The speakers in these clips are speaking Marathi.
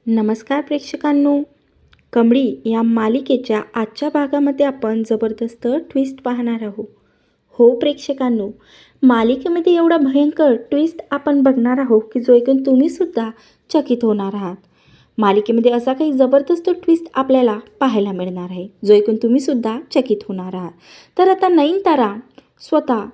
नमस्कार प्रेक्षकांनो. कमळी या मालिकेच्या आजच्या भागामध्ये आपण जबरदस्त ट्विस्ट पाहणार आहोत. हो प्रेक्षकांनो, मालिकेमध्ये एवढा भयंकर ट्विस्ट आपण बघणार आहोत की जो ऐकून तुम्हीसुद्धा चकित होणार आहात. मालिकेमध्ये असा काही जबरदस्त ट्विस्ट आपल्याला पाहायला मिळणार आहे जो ऐकून तुम्हीसुद्धा चकित होणार आहात. तर आता नयनतारा स्वतः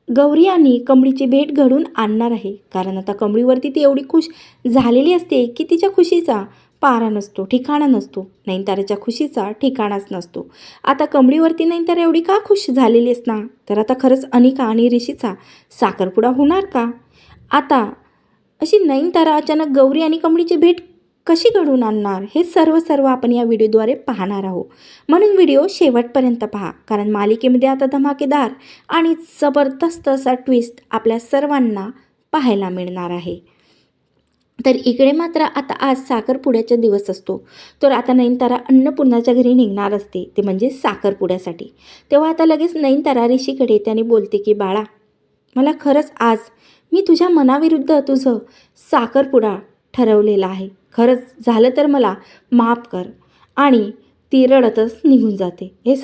गौरी आणि कमळीची भेट घडून आणणार आहे. कारण आता कमळीवरती ती एवढी खुश झालेली असते की तिच्या खुशीचा पारा नसतो, ठिकाणा नसतो. नयनताराच्या खुशीचा ठिकाणाच नसतो. आता कमळीवरती नयनतारा एवढी का खुश झालेली असणार? तर आता खरंच अनिका आणि ऋषीचा साखरपुडा होणार का? आता अशी नयनतारा अचानक गौरी आणि कमळीची भेट कशी घडवून आणणार हे सर्व आपण या व्हिडिओद्वारे पाहणार आहोत. म्हणून व्हिडिओ शेवटपर्यंत पहा, कारण मालिकेमध्ये आता धमाकेदार आणि जबरदस्त असा ट्विस्ट आपल्या सर्वांना पाहायला मिळणार आहे. तर इकडे मात्र आता आज साखरपुड्याचा दिवस असतो. तर आता नयनतारा अन्नपूर्णाच्या घरी निघणार असते, ते म्हणजे साखरपुड्यासाठी. तेव्हा आता लगेच नयनतारा ऋषीकडे त्याने बोलते की बाळा, मला खरंच आज मी तुझ्या मनाविरुद्ध तुझं साखरपुडा ठरवलेला आहे. खरंच झालं तर मला माफ कर. आणि ती रडतच निघून जाते. हे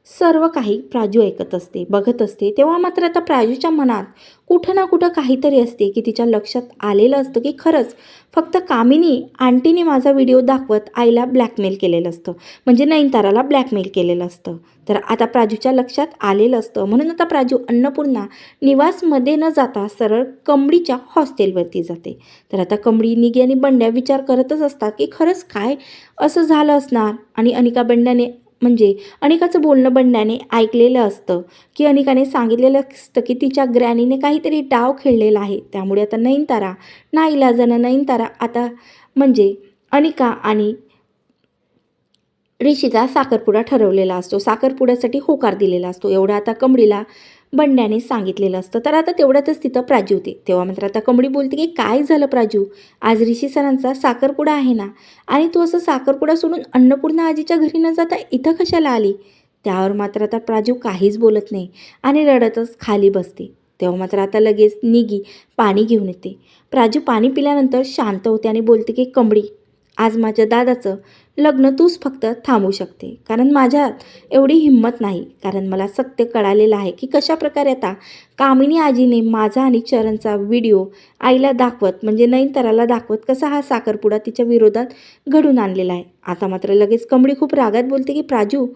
सर्व काही प्राजू ऐकत असते, बघत असते. तेव्हा मात्र आता प्राजूच्या मनात कुठं ना कुठं काहीतरी असते की तिच्या लक्षात आलेलं असतं की खरंच फक्त कामिनी आंटीने माझा व्हिडिओ दाखवत आईला ब्लॅकमेल केलेलं असतं, म्हणजे नयनताराला ब्लॅकमेल केलेलं असतं. तर आता प्राजूच्या लक्षात आलेलं असतं. म्हणून आता प्राजू अन्नपूर्णा निवासमध्ये न जाता सरळ कमळीच्या हॉस्टेलवरती जाते. तर आता कमळी, निगी आणि बंड्या विचार करतच असतात की खरंच काय असं झालं असणार. आणि अनिकाचं बोलणं बंड्याने ऐकलेलं असतं की अनिकाने सांगितलेलं असतं की तिच्या ग्रॅनीने काहीतरी डाव खेळलेला आहे. त्यामुळे आता नयनतारा आता अनिका आणि ऋषीचा साखरपुडा ठरवलेला असतो, साखरपुड्यासाठी होकार दिलेला असतो. एवढं आता कमळीला बंड्याने सांगितलेलं असतं. तर आता तेवढ्यातच तिथं प्राजू होते. तेव्हा मात्र आता कमळी बोलते की काय झालं प्राजू, आज ऋषी सरांचा साखरपुडा आहे ना, आणि तू असं साखरपुडा सोडून अन्नपूर्णा आजीच्या घरी न जाता इथं कशाला आली? त्यावर मात्र आता प्राजू काहीच बोलत नाही आणि रडतच खाली बसते. तेव्हा मात्र आता लगेच निगी पाणी घेऊन येते. प्राजू पाणी पिल्यानंतर शांत होते आणि बोलते की कमळी, आज माझ्या दादाचं लग्न तूच फक्त थांबवू शकते, कारण माझ्यात एवढी हिंमत नाही. कारण मला सत्य कळालेलं आहे की कशाप्रकारे आता कामिनी आजीने माझा आणि चरणचा व्हिडिओ आईला दाखवत, म्हणजे नयनताराला दाखवत कसा हा साखरपुडा तिच्या विरोधात घडून आणलेला आहे. आता मात्र लगेच कमळी खूप रागात बोलते की प्राजू,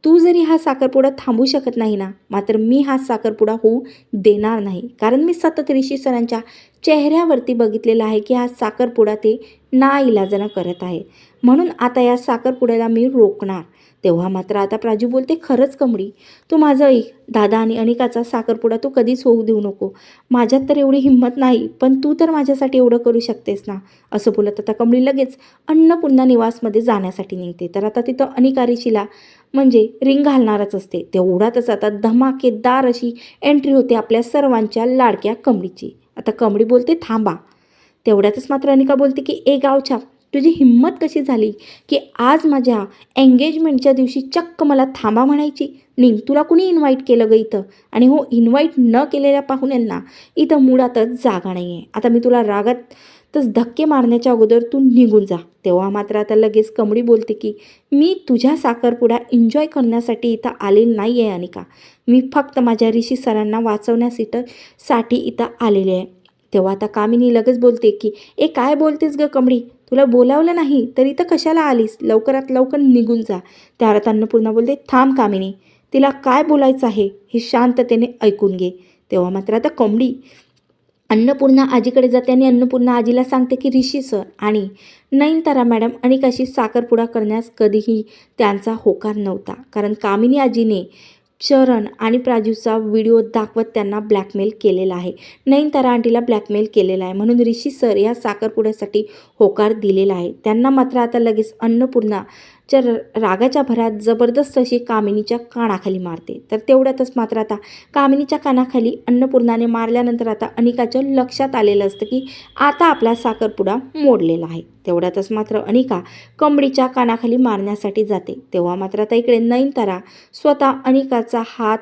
तू जरी हा साखरपुडा थांबवू शकत नाही ना, मात्र मी हा साखरपुडा होऊ देणार नाही. कारण मी सतत ऋषी सरांच्या चेहऱ्यावरती बघितलेलं आहे की हा साखरपुडा ते नाइलाजानं करत आहे. म्हणून आता या साखरपुड्याला मी रोखणार. तेव्हा मात्र आता प्राजू बोलते, खरंच कमळी, तू माझं ऐक. दादा आणि अनिकाचा साखरपुडा तू कधीच होऊ देऊ नको. माझ्यात तर एवढी हिंमत नाही, पण तू तर माझ्यासाठी एवढं करू शकतेस ना. असं बोलत आता कमळी लगेच अन्नपूर्णा निवासमध्ये जाण्यासाठी निघते. तर आता तिथं अनिका ऋषीला रिंग घालणारच असते. तेवढ्यातच आता धमाकेदार अशी एंट्री होते आपल्या सर्वांच्या लाडक्या कमळीची. आता कमळी बोलते थांबा. तेवढ्यातच मात्र अनिका बोलते की ए गावछाप, तुझी हिंमत कशी झाली की आज माझ्या एंगेजमेंटच्या दिवशी चक्क मला थांबा म्हणायची? निघ, तुला कुणी इन्व्हाइट केलं ग इथं? आणि हो, इन्व्हाइट न केलेल्या पाहुण्यांना इथं मुळातच जागा नाही आहे. आता मी तुला रागातच धक्के मारण्याच्या अगोदर तू निघून जा. तेव्हा मात्र आता लगेच कमळी बोलते की मी तुझ्या साखरपुडा एन्जॉय करण्यासाठी इथं आले नाही आहे अनिका. मी फक्त माझ्या ऋषी सरांना वाचवण्यासाठी इथं आलेले आहे. तेव्हा आता कामिनी लगेच बोलते की ए काय बोलतेस ग कमळी, तुला बोलावलं नाही तर इथं कशाला आलीस? लवकरात लवकर निघून जा. त्यावर आता अन्नपूर्णा बोलते थांब कामिनी, तिला काय बोलायचं आहे हे शांततेने ऐकून घे. तेव्हा मात्र आता कमळी अन्नपूर्णा आजीकडे जाते आणि अन्नपूर्णा आजीला सांगते की ऋषी सर आणि नयनतारा मॅडम अनिकाशी साखरपुडा करण्यास कधीही त्यांचा होकार नव्हता. कारण कामिनी आजीने चरण आणि प्राजूचा व्हिडिओ दाखवत त्यांना ब्लॅकमेल केलेला आहे, नयनतारा आंटीला ब्लॅकमेल केलेला आहे. म्हणून ऋषी सर या साखरपुड्यासाठी होकार दिलेला आहे. त्यांना मात्र आता लगेच अन्नपूर्णाच्या रागाच्या भरात जबरदस्त अशी कामिनीच्या कानाखाली मारते. तर तेवढ्यातच मात्र आता कामिनीच्या कानाखाली अन्नपूर्णाने मारल्यानंतर आता अनिकाच्या लक्षात आलेलं असतं की आता आपला साखरपुडा मोडलेला आहे. तेवढ्यातच मात्र अनिका कमळीच्या कानाखाली मारण्यासाठी जाते. तेव्हा मात्र आता इकडे नयनतारा स्वतः अनिकाचा हात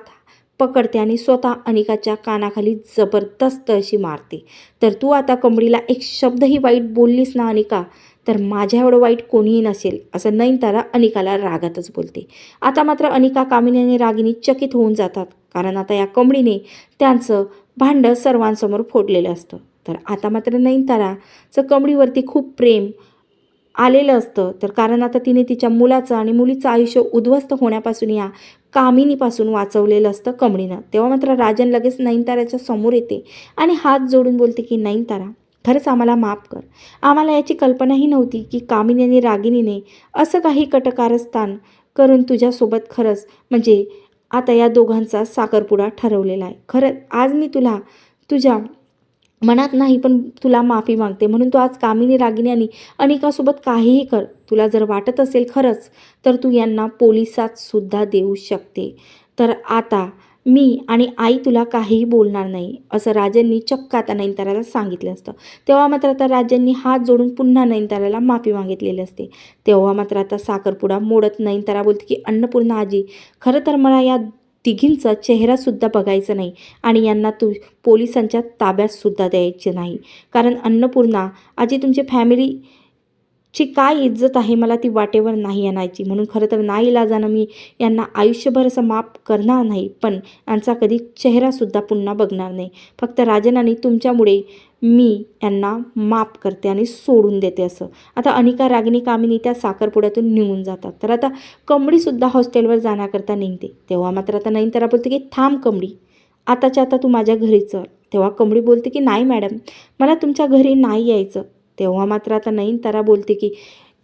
पकडते आणि स्वतः अनिकाच्या कानाखाली जबरदस्त अशी मारते. तर तू आता कमळीला एक शब्दही वाईट बोललीस ना अनिका, तर माझ्या एवढं वाईट कोणीही नसेल, असं नयनतारा अनिकाला रागातच बोलते. आता मात्र अनिका, कामिनी आणि रागिनी चकित होऊन जातात, कारण आता या कमळीने त्यांचं भांडं सर्वांसमोर फोडलेलं असतं. तर आता मात्र नयनताराचं कमळीवरती खूप प्रेम आलेलं असतं. तर कारण आता तिने तिच्या मुलाचं आणि मुलीचं आयुष्य उद्ध्वस्त होण्यापासून या कामिनीपासून वाचवलेलं असतं कमळीनं. तेव्हा मात्र राजन लगेच नयनताराच्या समोर येते आणि हात जोडून बोलते की नयनतारा, खरंच आम्हाला माफ कर. आम्हाला याची कल्पनाही नव्हती की कामिनी आणि रागिनीने असं काही कटकारस्थान करून तुझ्यासोबत खरंच म्हणजे आता या दोघांचा साखरपुडा ठरवलेला आहे. खरं आज मी तुला तुझ्या मनात नाही पण तुला माफी मागते. म्हणून तू आज कामिनी, रागिनी आणि अनिकासोबत काहीही कर. तुला जर वाटत असेल खरंच तर तू यांना पोलिसात सुद्धा देऊ शकते. तर आता मी आणि आई तुला काहीही बोलणार नाही, असं राजांनी चक्क आता नयनताराला सांगितलं असतं. तेव्हा मात्र आता राजांनी हात जोडून पुन्हा नयनताराला माफी मागितलेली असते. तेव्हा मात्र आता साखरपुडा मोडत नयनतारा बोलते की अन्नपूर्णा आजी, खरं तर मला या तिघींचा चेहरासुद्धा बघायचा नाही आणि यांना पोलिसांच्या ताब्यातसुद्धा द्यायचे नाही. कारण अन्नपूर्णा आजी, तुमची फॅमिलीची काय इज्जत आहे मला ती वाटेवर नाही आणायची. म्हणून खरं तर नाईलाजानं मी यांना आयुष्यभर असं माफ करणार नाही, पण यांचा कधी चेहरासुद्धा पुन्हा बघणार नाही. फक्त राजन आणि तुमच्यामुळे मी यांना माफ करते आणि सोडून देते असं. आता अनिका, रागिनी, कामिनी त्या साखरपुड्यातून निघून जातात. तर आता कमळीसुद्धा हॉस्टेलवर जाण्याकरता निघते. तेव्हा मात्र आता नयनतारा बोलते की थांब कमळी, आताच्या आता तू माझ्या घरी चल. तेव्हा कमळी बोलते की नाही मॅडम, मला तुमच्या घरी नाही यायचं. तेव्हा मात्र आता नयनतारा बोलते की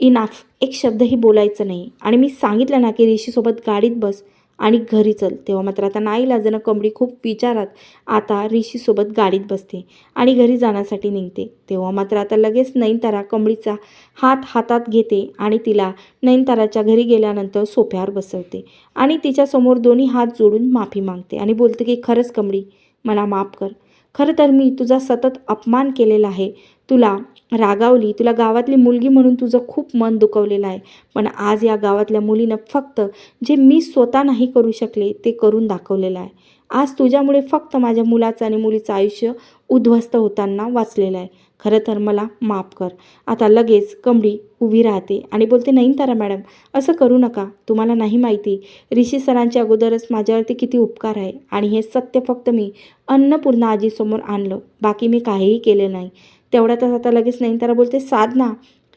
इनाफ, एक शब्दही बोलायचं नाही आणि मी सांगितलं ना की ऋषीसोबत गाडीत बस आणि घरी चल. तेव्हा मात्र आता नाईलाजानं कमळी खूप विचारात आता ऋषीसोबत गाडीत बसते आणि घरी जाण्यासाठी निघते. तेव्हा मात्र आता लगेच नयनतारा कमळीचा हात हातात घेते आणि तिला नयनताराच्या घरी गेल्यानंतर सोफ्यावर बसवते आणि तिच्यासमोर दोन्ही हात जोडून माफी मागते आणि बोलते की खरंच कमळी, मला माफ कर. खरं तर मी तुझा सतत अपमान केलेला आहे, तुला रागावली, तुला गावातली मुलगी म्हणून तुझं खूप मन दुखवलेलं आहे. पण आज या गावातल्या मुलीनं फक्त जे मी स्वतः नाही करू शकले ते करून दाखवलेलं आहे. आज तुझ्यामुळे फक्त माझ्या मुलाचं आणि मुलीचं आयुष्य उद्ध्वस्त होताना वाचलेलं आहे. खरं तर मला माफ कर. आता लगेच कमळी उभी राहते आणि बोलते नयनतारा मॅडम, असं करू नका. तुम्हाला नाही माहिती ऋषी सरांच्या अगोदरच माझ्यावरती किती उपकार आहे आणि हे सत्य फक्त मी अन्नपूर्णा आजीसमोर आणलं, बाकी मी काहीही केलं नाही. तेवढ्यातच आता लगेच नयनतारा बोलते साधना,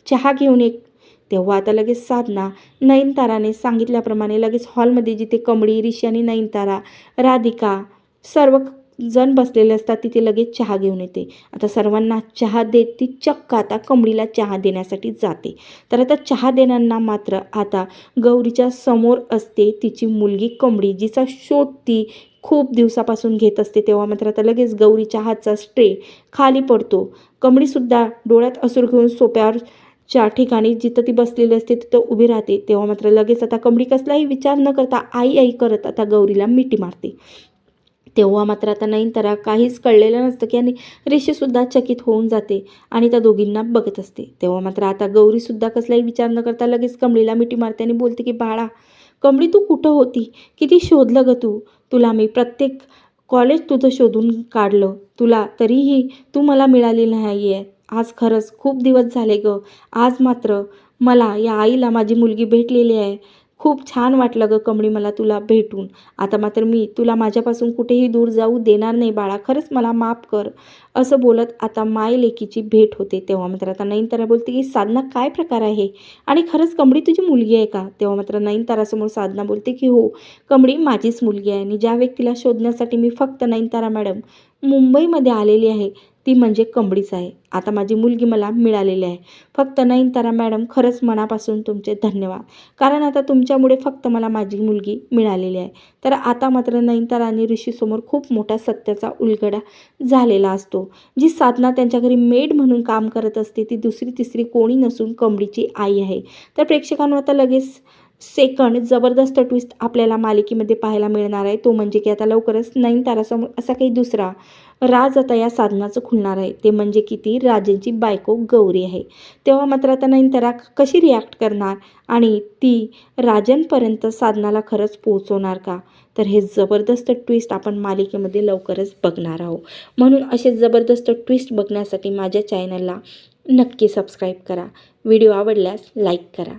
चहा घेऊन ये. तेव्हा आता लगेच साधना नयनताराने सांगितल्याप्रमाणे लगेच हॉलमध्ये जिथे कमळी, ऋषी आणि नयनतारा, राधिका सर्व जण बसलेले असतात तिथे लगेच चहा घेऊन येते. आता सर्वांना चहा देत ती चक्क आता कमळीला चहा देण्यासाठी जाते. तर आता चहा देणाऱ्यांना मात्र आता गौरीच्या समोर असते तिची मुलगी कमळी, जिचा शोध ती खूप दिवसापासून घेत असते. तेव्हा मात्र आता लगेच गौरीच्या हातचा स्ट्रे खाली पडतो. कमळीसुद्धा डोळ्यात अश्रू घेऊन सोप्यावरच्या ठिकाणी जिथं ती बसलेली असते तिथं उभी राहते. तेव्हा मात्र लगेच आता कमळी कसलाही विचार न करता आई आई करत आता गौरीला मिठी मारते. तेव्हा मात्र आता नयनतारा काहीच कळलेलं नसतं की आणि ऋषीसुद्धा चकित होऊन जाते आणि त्या दोघींना बघत असते. तेव्हा मात्र आता गौरीसुद्धा कसलाही विचार न करता लगेच कमळीला मिठी मारते आणि बोलते की बाळा कमळी, तू कुठं होती? किती शोधलं ग तू. तुला मी प्रत्येक कॉलेज तुझं शोधून काढलं तुला, तरीही तू मला मिळाली नाही आहे. आज खरंच खूप दिवस झाले ग. आज मात्र मला या आईला माझी मुलगी भेटलेली आहे. खूप छान वाटलं ग कमळी मला तुला भेटून. आता मात्र मी तुला माझ्यापासून कुठेही दूर जाऊ देणार नाही बाळा, खरंच मला माफ कर. असं बोलत आता माय लेकीची भेट होते. तेव्हा मात्र आता नयनतारा बोलते की साधना, काय प्रकार आहे आणि खरंच कमळी तुझी मुलगी आहे का? तेव्हा मात्र नयनतारासमोर साधना बोलते की हो, कमळी माझीच मुलगी आहे आणि ज्या व्यक्तीला शोधण्यासाठी मी फक्त नयनतारा मॅडम मुंबईमध्ये आलेली आहे ती म्हणजे कमळीच आहे. आता माझी मुलगी मला मिळालेली आहे. फक्त नयनतारा मॅडम, खरंच मनापासून तुमचे धन्यवाद, कारण आता तुमच्यामुळे फक्त मला माझी मुलगी मिळालेली आहे. तर आता मात्र नयनतारा आणि ऋषीसमोर खूप मोठा सत्याचा उलगडा झालेला असतो. जी साधना त्यांच्या घरी मेड म्हणून काम करत असते ती दुसरी तिसरी कोणी नसून कमळीची आई आहे. तर प्रेक्षकांवर आता लगेच सेकंड जबरदस्त ट्विस्ट आपल्याला मालिकेमध्ये पाहायला मिळणार आहे. तो म्हणजे की आता लवकरच नयनतारासमोर असा काही दुसरा राज आता या साधनाचं खुलणार आहे, ते म्हणजे की ती राजांची बायको गौरी आहे. तेव्हा मात्र आता नयनतारा कशी रिॲक्ट करणार आणि ती राजांपर्यंत साधनाला खरंच पोहोचवणार का? तर हे जबरदस्त ट्विस्ट आपण मालिकेमध्ये लवकरच बघणार आहोत. म्हणून असे जबरदस्त ट्विस्ट बघण्यासाठी माझ्या चॅनलला नक्की सबस्क्राईब करा. व्हिडिओ आवडल्यास लाईक करा